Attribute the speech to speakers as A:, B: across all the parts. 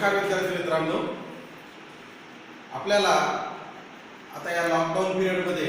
A: नमस्कार विद्यार्थी मित्रांनो, आपल्याला आता या लॉकडाऊन पिरियडमध्ये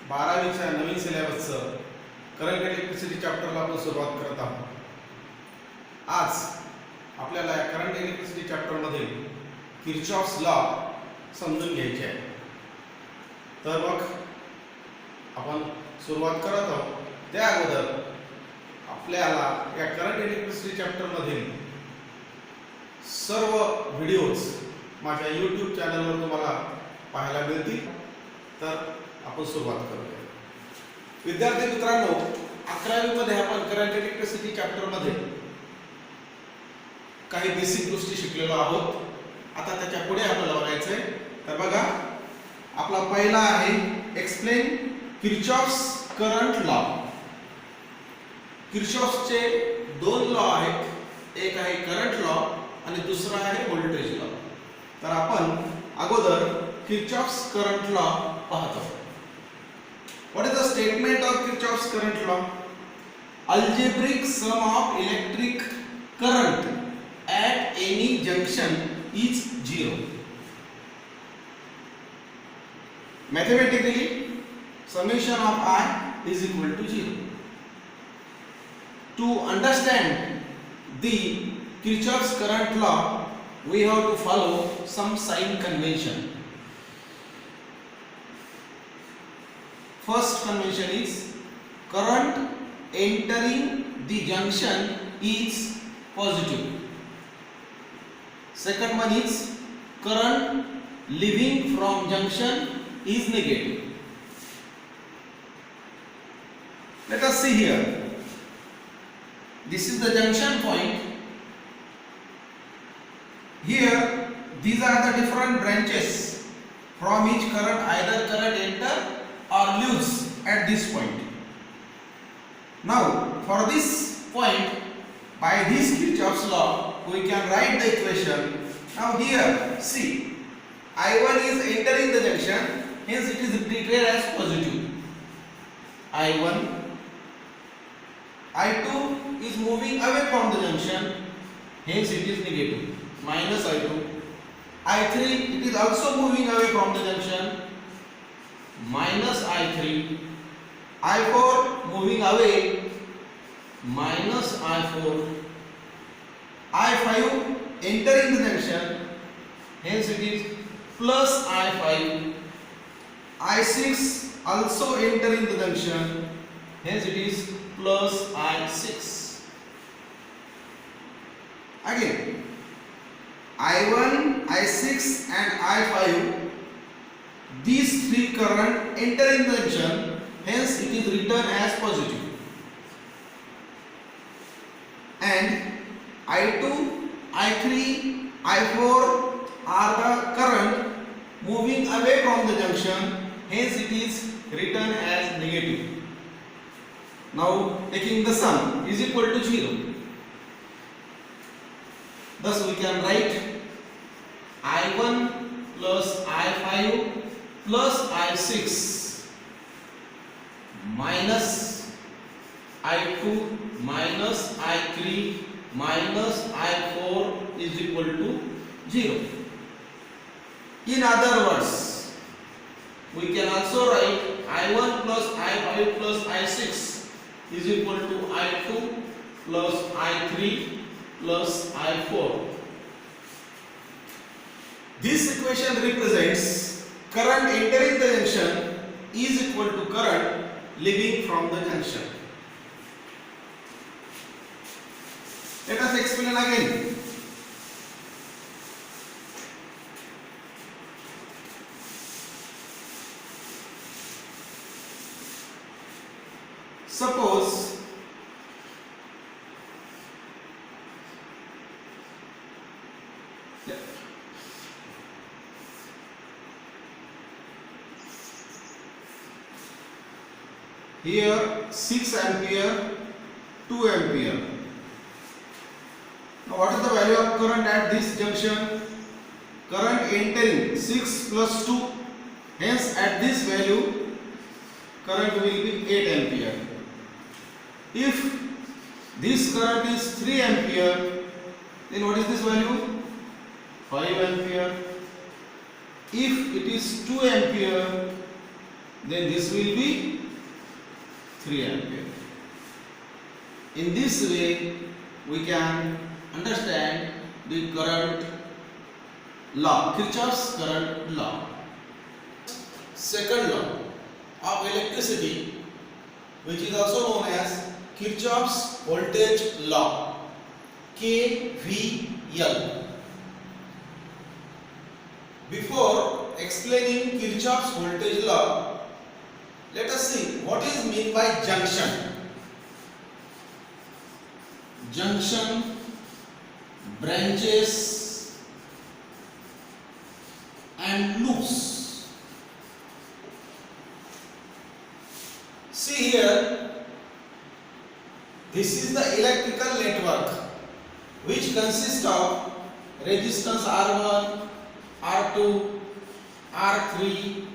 A: 12वीच्या नवीन सिलेबसचं करंट इलेक्ट्रिसिटी चॅप्टरला आपण सुरुवात करत आहोत. आज आपल्याला या करंट इलेक्ट्रिसिटी चॅप्टरमध्ये किर्चॉफ्स लॉ समजून घ्यायचे आहे. तर मग आपण सुरुवात करत आहोत. त्या अगोदर आपल्याला या करंट इलेक्ट्रिसिटी चॅप्टरमधील सर्व व्हिडिओज माझ्या YouTube चॅनलवर तुम्हाला पाहायला मिळतील. तर आपण सुरुवात करूया. विद्यार्थी मित्रांनो, 11वी मध्ये आपण करंट इलेक्ट्रिसिटी चॅप्टरमध्ये काही बेसिक गोष्टी शिकलेलो आहोत. आता त्याच्या पुढे आपल्याला बघायचं आहे. तर बघा, आपला पहिला आहे एक्सप्लेन किर्चॉफ्स करंट लॉ. किर्चॉफ्सचे दोन लॉ आहेत. एक आहे करंट लॉ आणि दुसरा आहे व्होल्टेज लॉ. तर आपण अगोदर किर्चॉफ्स करंट लॉ पाहतो. What is the statement of Kirchhoff's current law? Algebraic sum of electric current at any junction is 0. Mathematically, summation of I is equal to 0. To understand the Kirchhoff's current law, we have to follow some sign convention. First convention is current entering the junction is positive. Second one is current leaving from junction is negative. Let us see here. This is the junction point. Here these are the different branches from which either current enter or leaves at this point. Now for this point, by this Kirchhoff's law, we can write the equation. Now here see, I1 is entering the junction, hence it is treated as positive. I1, I2 is moving away from the junction, hence it is negative. Minus I2. I3, it is also moving away from the junction, minus I3. I4 moving away, minus I4. I5 entering the junction, hence it is plus I5. I6 also entering the junction, hence it is plus I6. Again, I1, I6 and I5, these three current entering the junction, hence it is written as positive. And I2, I3, I4 are the current moving away from the junction, hence it is written as negative. Now taking the sum is equal to 0. Thus we can write I1 plus I5 plus I6 minus I2 minus I3 minus I4 is equal to 0. In other words, we can also write I1 plus I5 plus I6 is equal to I2 plus I3 plus I4. This equation represents current entering the junction is equal to current leaving from the junction. Let us explain again. Suppose here 6 ampere, 2 ampere. Now what is the value of current at this junction? Current entering 6 plus 2, hence at this value current will be 8 ampere. If this current is 3 ampere, Then what is this value? 5 ampere. If it is 2 ampere, then this will be 3 ampere. In this way, we can understand the current law, Kirchhoff's current law. Second law of electricity, which is also known as Kirchhoff's voltage law, KVL. Before explaining Kirchhoff's voltage law, let us see what is meant by junction. Junction, branches and loops. See here, this is the electrical network which consists of resistance R1, R2, R3,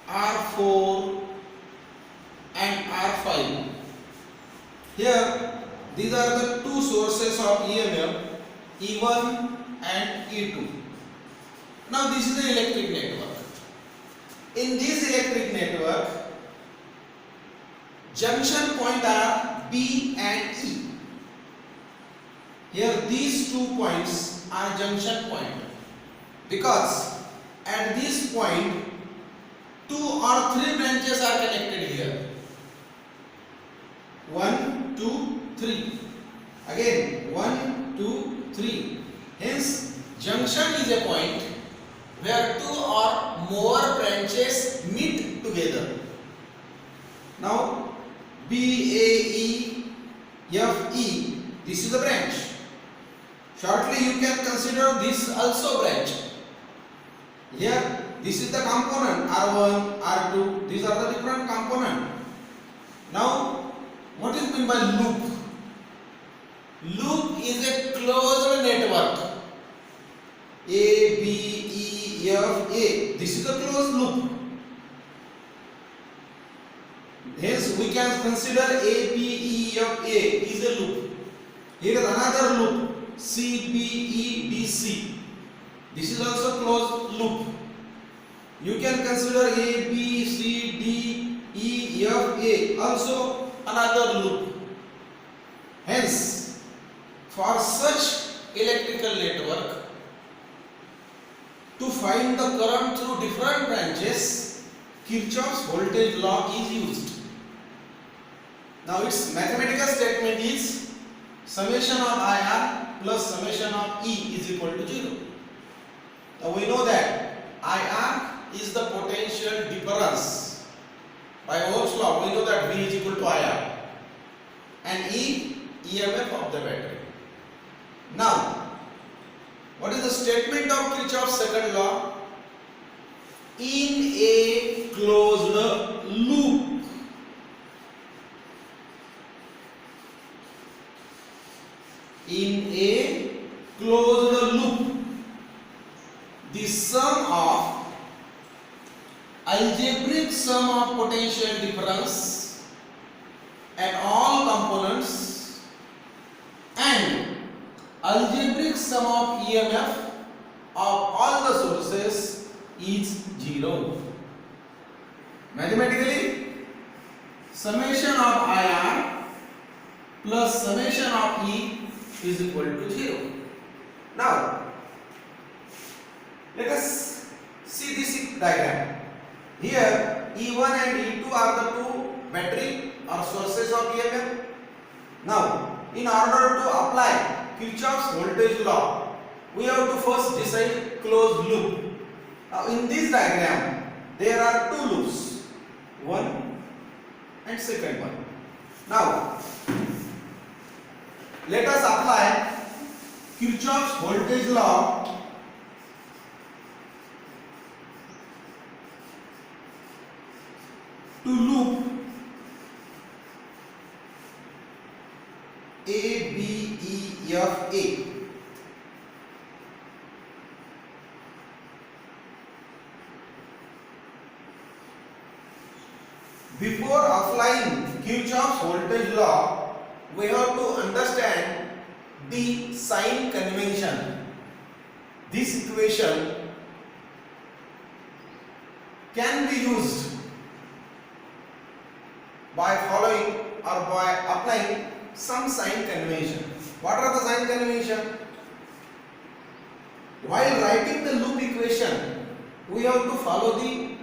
A: R4 and R5. Here, these are the two sources of EMF, E1 and E2. Now this is the electric network. In this electric network, junction point are B and E. Here these 2 points are junction point, because at this point 2 or 3 branches are connected here. 1, 2, 3. Again 1, 2, 3. Hence junction is a point where 2 or more branches meet together. Now B, A, E, F, E, this is a branch. Shortly you can consider this also branch. Here this is the component R1, R2, these are the different component. Now what is meant by loop? Loop is a closed network. A, B, E, F, A. This is a closed loop. Hence we can consider A, B, E, F, A is a loop. Here is another loop, C, B, E, D, C. This is also closed loop. You can consider A, B, C, D, E, F, A also another loop. Hence, for such electrical network, to find the current through different branches, Kirchhoff's voltage law is used. Now its mathematical statement is summation of IR plus summation of E is equal to 0. Now we know that IR is the potential difference. By Ohm's law, we know that V is equal to IR, and E, EMF of the battery. Now, what is the statement of Kirchhoff's second law? In a closed loop, in a closed loop, the sum of algebraic sum of potential difference and all components and algebraic sum of EMF of all the sources is 0. Mathematically, summation of IR plus summation of E is equal to 0. Now, let us see this diagram. Here, E1 and E2 are the two battery or sources of EMF. Now, in order to apply Kirchhoff's voltage law, we have to first decide closed loop. Now, in this diagram, there are two loops, one and second one. Now, let us apply Kirchhoff's voltage law to loop A, B, E, F, A. Before applying Kirchhoff's voltage law, we have to understand the sign convention. This equation can be used by following or by applying some sign convention. What are the sign convention? While writing the loop equation, we have to follow the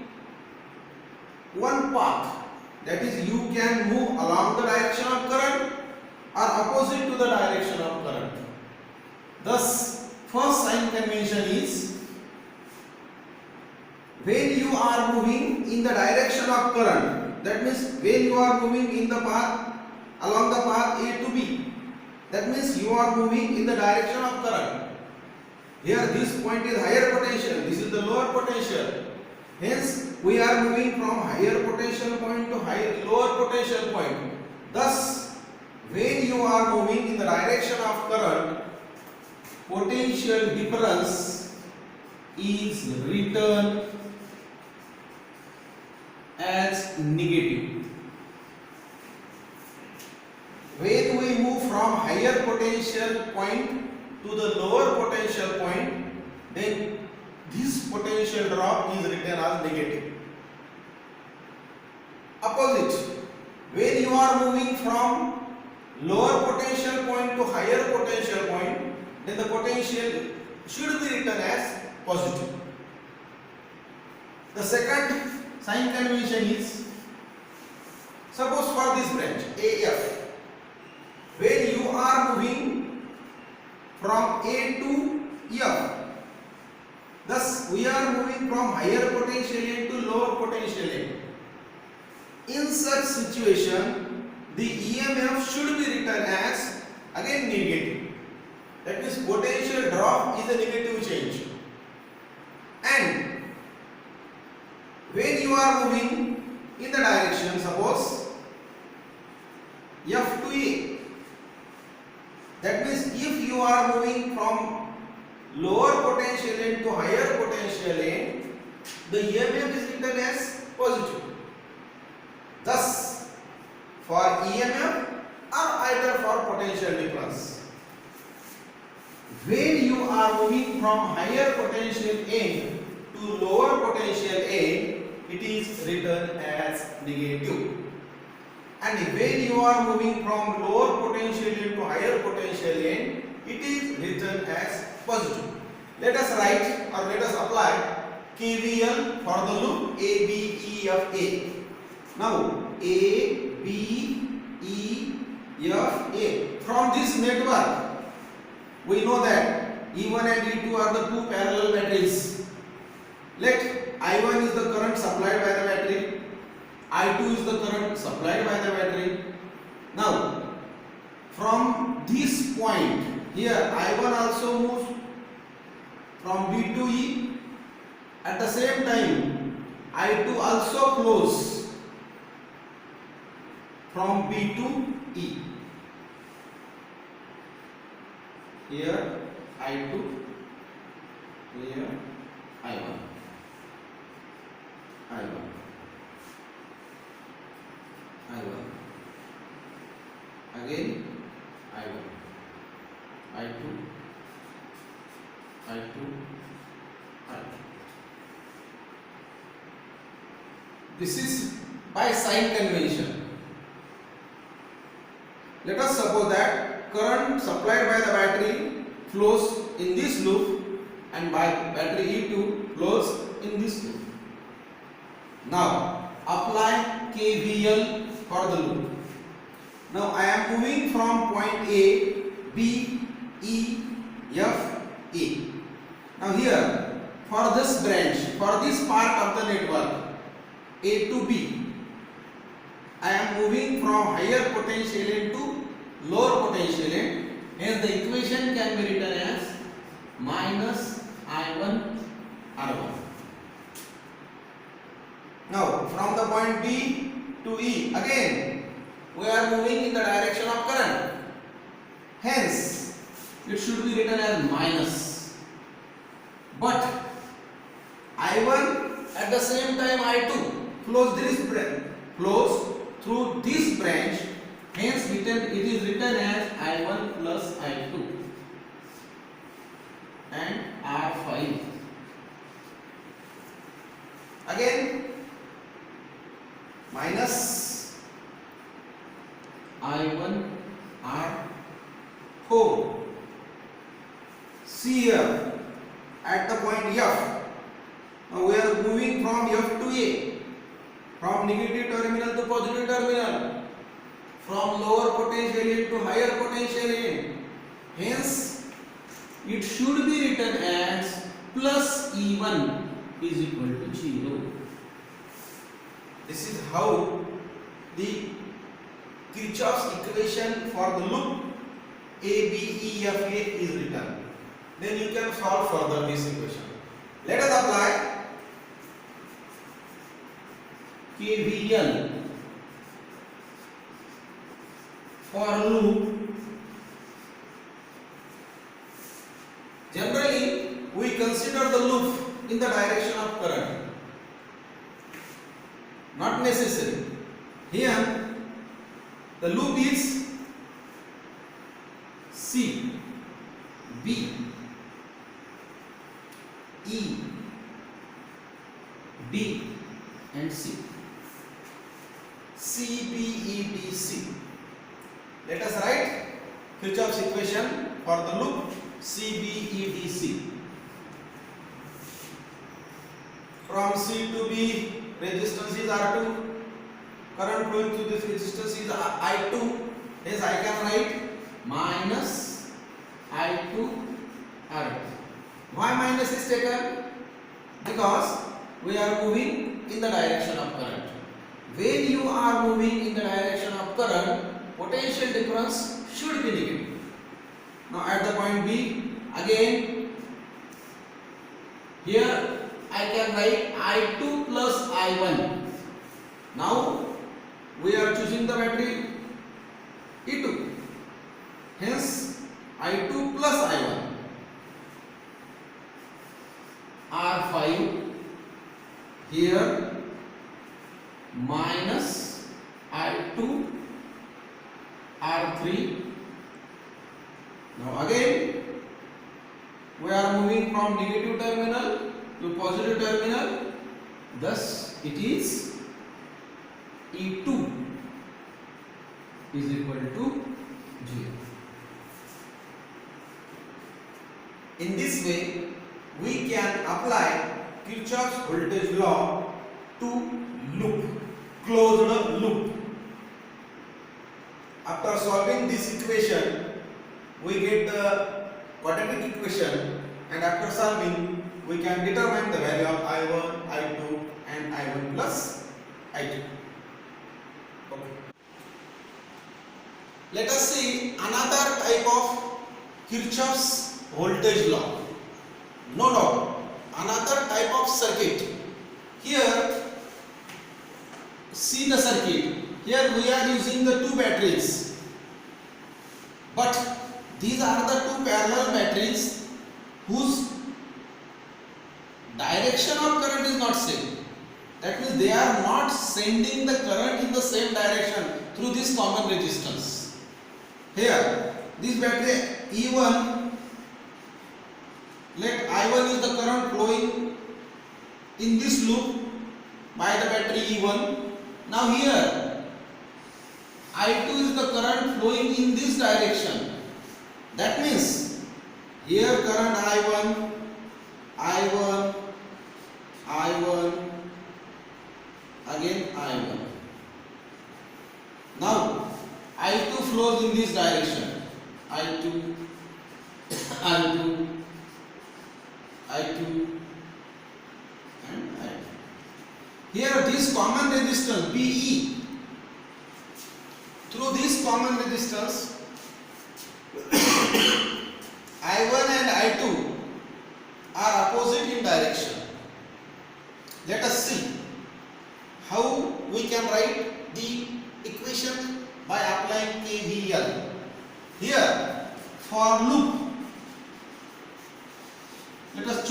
A: one path. That is, you can move along the direction of current or opposite to the direction of current. Thus, first sign convention is when you are moving in the direction of current. That means when you are moving in the path along the path A to B. That means you are moving in the direction of current. Here this point is higher potential, this is the lower potential. Hence we are moving from higher potential point to lower potential point. Thus when you are moving in the direction of current, potential difference is written as negative. When we move from higher potential point to the lower potential point, then this potential drop is written as negative. Opposite, when you are moving from lower potential point to higher potential point, then the potential should be written as positive. The second sign convention is, suppose for this branch AF, when you are moving from A to F, thus we are moving from higher potential end to lower potential end. In such situation, the EMF should be written as again negative. That means potential drop is a negative change. And when you are moving in the direction, suppose F to A, that means if you are moving from lower potential end to higher potential end, the EMF is written as positive. Thus, for EMF or either for potential difference, when you are moving from higher potential end to lower potential end, it is written as negative. And when you are moving from lower potential end to higher potential end, it is written as positive. Let us write or let us apply KVL for the loop A, B, E, F, A. Now A, B, E, F, A. From this network, we know that E1 and E2 are the two parallel batteries. Let I1 is the current supplied by the battery, I2 is the current supplied by the battery. Now, from this point, here I1 also moves from B to E. At the same time, I2 also flows from B to E. Here I2, here I1, I1, I1, again I1, I2, I2, I2. This is by sign convention. Let us suppose that current supplied by the battery flows in this loop and by battery E2 flows in this loop. Now apply KVL for the loop. Now I am moving from point A, B, E, F, A. Now here for this branch, for this part of the network A to B, I am moving from higher potential end to lower potential end. Hence the equation can be written as minus I1 R1. Now from the point B to E, again we are moving in the direction of current. Hence it should be written as minus. But I1 at the same time I2 flows through this branch Hence it is written as I1 plus I2 and R5. Again minus I1 R4. See here at the point F. Now we are moving from F to A, from negative terminal to positive terminal, from lower potential end to higher potential end. Hence, it should be written as plus E1 is equal to 0. This is how the Kirchhoff's equation for the loop ABEFA is written. Then you can solve further this equation. Let us apply KVL for loop. Generally, we consider the loop in the direction of current. Not necessary. Here, the loop is C, B, E, D and C. C, B, E, D, C. Let us write Kirchhoff's equation for the loop C, B, E, D, C. From C to B, resistance is R2. Current flowing through this resistance is I2. Hence I can write minus I2 R2. Why minus is taken? Because we are moving in the direction of current. When you are moving in the direction of current, potential difference should be negative. Now at the point B, again here I can write I2 plus I1. Now we are choosing the battery E2. Hence I2 plus I1. R5 here minus I2 R3. Now again we are moving from negative terminal to positive terminal, thus it is E2 is equal to 0. In this way we can apply Kirchhoff's voltage law to loop, closed loop. After solving this equation, we get the quadratic equation, and after solving, we can determine the value of I1, I2 and I1 plus I2. Okay. Let us see another type of Kirchhoff's voltage law. No doubt, another type of circuit. Here, see the circuit. Here we are using the two batteries, but these are the two parallel batteries whose direction of current is not same. That means they are not sending the current in the same direction through this common resistance. Here, this battery E1, let I1 is the current flowing in this loop by the battery E1. Now here, I2 is the current flowing in this direction. That means here current I1, I1, I1, again I1. Now I2 flows in this direction. I2, I2, I2 and I2. Here this common resistance BE, through this common resistance I1 and I2 are opposite in direction. Let us see how we can write the equation by applying KVL. Here for loop, let us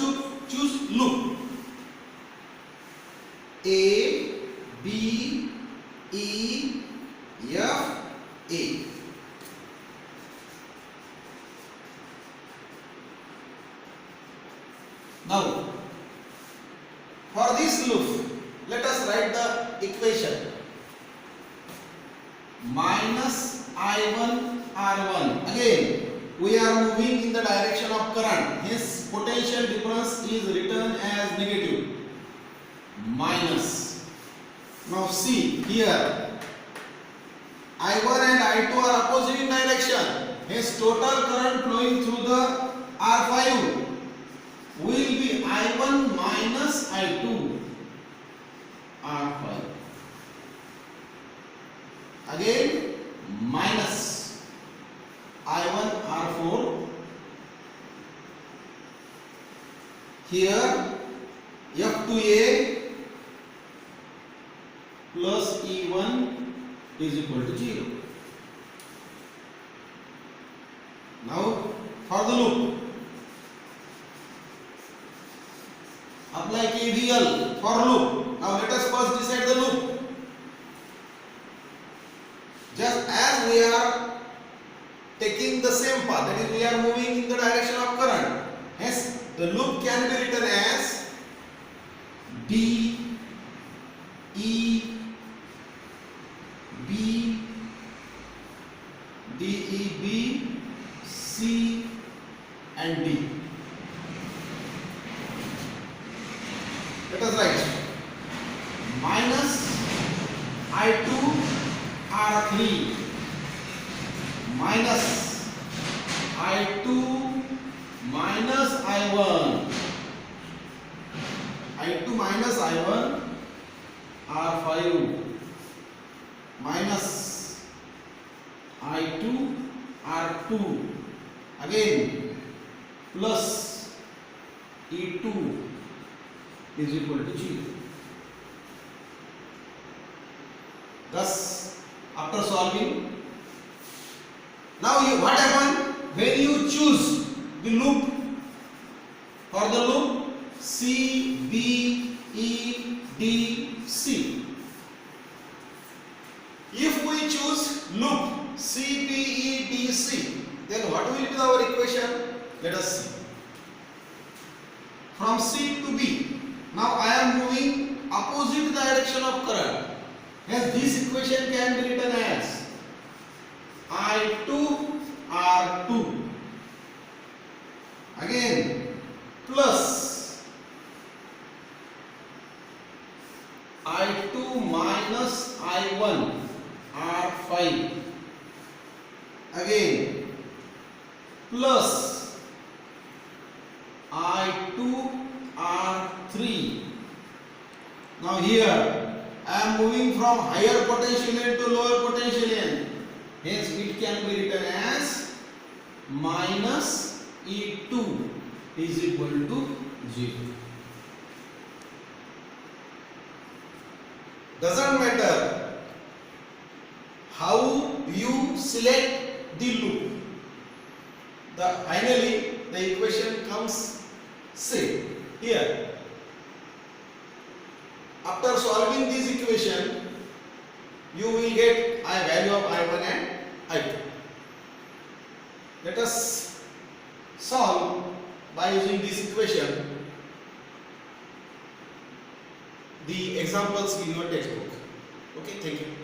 A: choose loop A, B, E, F, A. Now, for this loop, let us write the equation minus I1 R1. Again, we are moving in the direction of current. Hence, potential difference is written as negative. Minus. Now see here. I1 and I2 are opposite in direction. Hence, total current flowing through the R5 will be I1 minus I2 R5. Again minus I1 R4. Here F2A plus E1 is equal to 0. Now for the loop, apply KVL for loop. Now let us first decide the loop. Just as we are taking the same path, that is, we are moving in the direction of current. Hence, the loop can be written as D, E, B, D, E, B, C, and D. Let us write minus I2 R3 minus I2 minus I1. I2 minus I1 R5 minus I2 R2 again plus E2 is equal to 0. Thus, after solving, now what happens when you choose the loop? For the loop C, B, E, D, C. If we choose loop C, B, E, D, C, then what will be our equation? Let us see. From C to B, now I am moving opposite direction of current. Hence this equation can be written as I2 R2 again plus I2 minus I1 R5 again plus I2 R3. Now here I am moving from higher potential end to lower potential end. Hence it can be written as minus E2 is equal to 0. Doesn't matter how you select the loop, finally the equation comes same. Here, after solving this equation, you will get a value of I1 and I2. Let us solve by using this equation the examples in your textbook. Okay, thank you.